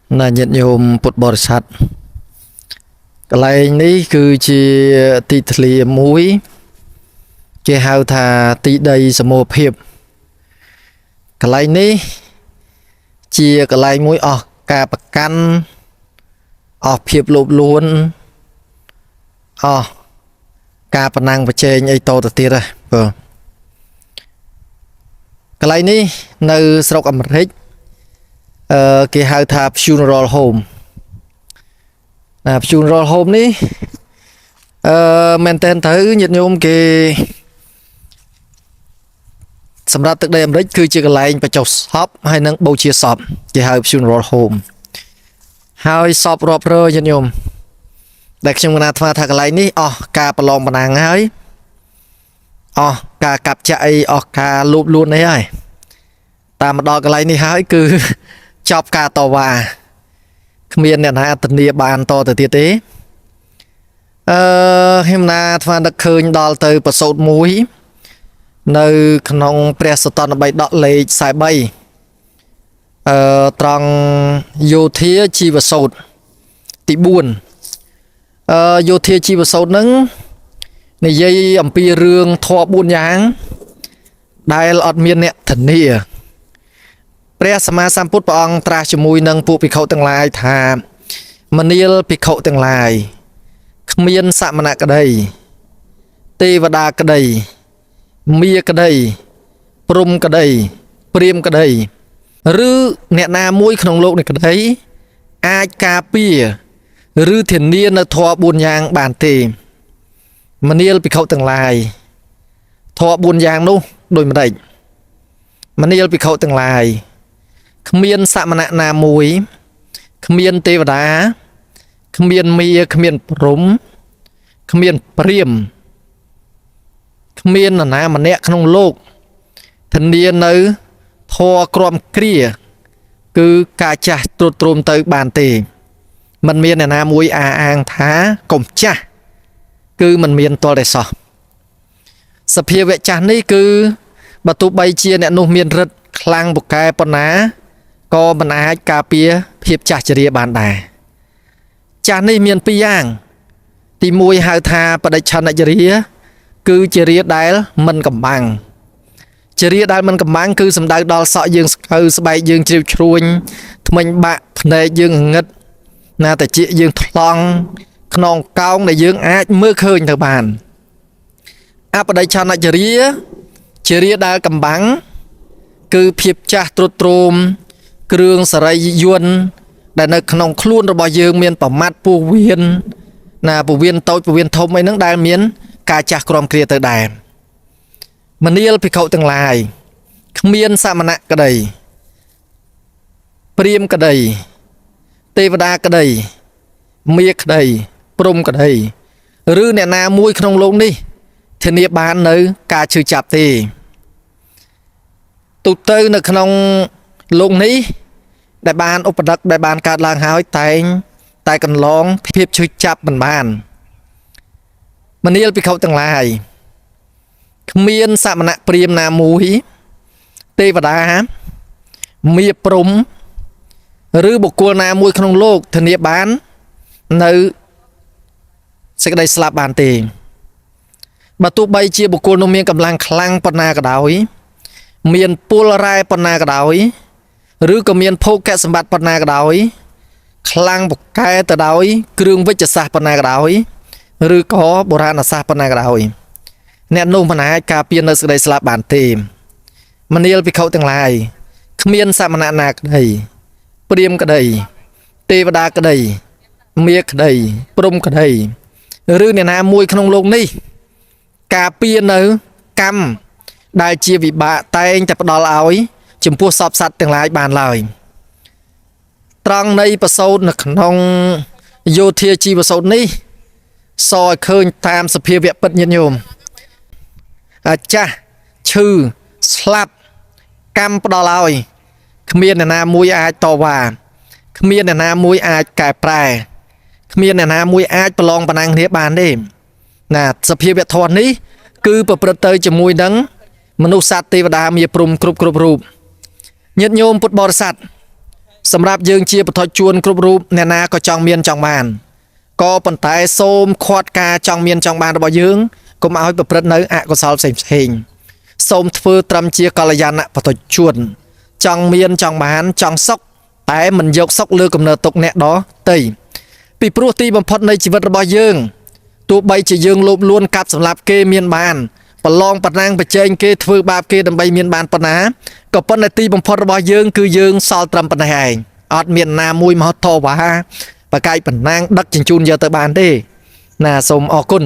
là nhận nhôm bột bò sạch cái này ní cứ chỉ tịt lì muối cái hao thà tịt đầy sờ mồ hiệp cái này ní chia cái này muối cà bạc căn hiệp lụp luôn cà bạc năng và chè nhảy to từ tiệt rồi cái này ní nơi sọc ẩm hết cái hao thà funeral home funeral home ní mình tên thử nhiệt nhôm cái sầm ra từ đây em đấy cứ chỉ cái lại phải chọc shop hay nâng bầu chia shop cái hao funeral home hai shop rộp rồi nhiệt nhôm đặc trưng là thà cái lại ní cà bờ lòng bờ nàng ấy cà cặp chạy cà lụp luôn đấy ai ta mà đo cái lại ní hái cứ chọc cà to và miền này là tình địa bàn to từ tiết tế hôm nay thằng đặc khơi đo từ bờ sông muối nơi nông Preston bay đọ lệ xài bay trong vô thía chi bờ sông tị buồn vô thía chi bờ sông nứng này dây ẩm pi rương thọ buôn nháng đây là miền này thần địaព្រះសម្មាសម្ពុទ្ធព្រះអង្គត្រាស់ជាមួយនឹងពួកភិក្ខុទាំងឡាយថាមនាលភិក្ខុទាំងឡាយគ្មានសមណៈក្តីទេវតាក្តីមាក្តីព្រំក្តីព្រាហ្មណ៍ក្តីឬអ្នកណាមួយក្នុងโลกនេះក្តីអាចការពារឬធានានៅធម៌4យ៉ាងបានទេមនាលភិក្ខុទាំងឡាយធម៌4យ៉ាងនោះដូចម្ដេចមនាលភិក្ខុទាំងឡាយគ្មានសមណៈណាមួយគ្មានទេវតាគ្មានមាគ្មានព្រំគ្មានព្រាហ្មណ៍គ្មាននរណាម្នាក់ក្នុងโลกធានានៅធម៌ក្រមគ្រាគឺការចាស់ត្រួតត្រោមទៅបានទេมันមានអ្នកណាមួយអាងថាកុំចាស់គឺมันមានតលតែសោះសភាវៈចាស់នេះគឺបើទោះបីជាអ្នកនោះមានរិទ្ធខ្លាំងពូកែប៉ុណ្ណាក៏មិនអាចការពារភាពចាស់ជរាបានដែរចាស់នេះមានពីរយ៉ាងទី1ហៅថាបដិច្ឆន្នជរាគឺជារាដែលមិនកំបាំងជរាដែលមិនកំបាំងគឺសំដៅដល់សក់យើងស្កូវស្បែកយើងជ្រាវជ្រួញធ្មេញបាក់ភ្នែកយើងងឹតណាតាជាយើងថ្លង់ខ្នងកោងដែលយើងអាចមើលឃើញទៅបានអបដិច្ឆន្នជរាជារាដែលកំបាំងគឺភាពចាស់ទ្រុឌទ្រោមគ្រឿងសរីយន្តដែលនៅក្នុងខ្លួនរបស់យើងមានប្រមាត់ពោះវៀនណាពោះវៀនតូចពោះវៀនធំអីហ្នឹងដែលមានការចាស់ក្រំគ្រាទៅដែរមនាលភិក្ខុទាំងឡាយគ្មានសមណៈក្តីព្រាហ្មណ៍ក្តីទេវតាក្តីមាក្តីព្រំក្តីឬអ្នកណាមួយក្នុងโลกនេះធានាបាននៅការឈឺចាប់ទេទូទៅនៅក្នុងโลกនេះដែលបានឧបដិកដែលបានកើតឡើងហើយតែកន្លងភាពឈឺចាប់មិនបានមនាលភិក្ខុទាំងឡាយគ្មានសមណៈព្រាហ្មណ៍ណាមួយទេវតាមាព្រំឬបុគ្គលណាមួយក្នុងโลกធានាបាននៅសេចក្តីស្លាប់បានទេបើទោះបីជាបុគ្គលនោះមានកម្លាំងខ្លាំងប៉ុណ្ណាក៏ដោយមានពលរ៉ែប៉ុណ្ណាក៏ដោយឬក៏មានភោគសម្បត្តិប៉ុណ្ណាក៏ដោយខ្លាំងពូកែទៅដោយគ្រឿងវិជ្ជសាស្ត្រប៉ុណ្ណាក៏ដោយឬក៏បុរាណសាស្ត្រប៉ុណ្ណាក៏ដោយអ្នកនោះមិនអាចការពារនៅសេចក្តីស្លាប់បានទេមនាលភិក្ខុទាំងឡាយគ្មានសមណៈណាក្តីព្រាហ្មណ៍ក្តីទេវតាក្តីមាក្តីព្រំក្តីឬអ្នកណាមួយក្នុងโลกនេះការពារនៅកម្មដែលជាវិបាកតែងតែផ្ដល់ឲ្យចំពោះសពសត្វទាំងឡាយបានឡើយត្រង់នៃប្រសូតនៅក្នុងយោធាជីវសោតនេះសឲ្យឃើញតាមសភាវៈពិតញាតិញោមចាស់ឈឺស្លាប់កម្មផ្ដល់ឲ្យគ្មានអ្នកណាមួយអាចតវ៉ាគ្មានអ្នកណាមួយអាចកែប្រែគ្មានអ្នកណាមួយអាចប្រឡងបណ្ណាំងគ្នាបានទេណាសភាវៈធម៌នេះគឺប្រព្រឹត្តទៅជាមួយនឹងមនុស្សសត្វទេវតាមាព្រំគ្រប់រូបញាតិញោមពុទ្ធបរិស័ទ សម្រាប់យើងជាបទជួនគ្រប់រូបអ្នកណាក៏ចង់មានចង់បានក៏ប៉ុន្តែសូមខាត់ការចង់មានចង់បានរបស់យើងកុំឲ្យប្រព្រឹត្តនៅអកុសលផ្សេងៗសូមធ្វើត្រឹមជាកល្យាណបទជួនចង់មានចង់បានចង់សុខតែមិនយកសុខលើកំណើតទុកអ្នកដទៃពីព្រោះទីបំផុតនៃជីវិតរបស់យើងទោះបីជាយើងលោភលួនកាប់សម្លាប់គេមានបានប្រឡងប្រណាំងប្រជែងគេធ្វើបាបគេដើម្បីមានបានប៉ុណ្ណាក៏ប៉ុន្តែទីបំផុតរបស់យើងគឺយើងសល់ត្រឹមប៉ុណ្ណេះឯងអត់មានណាមួយមកតវ៉ាបកាយប្រណាំងដឹកជញ្ជូនយកទៅបានទេណាសូមអរគុណ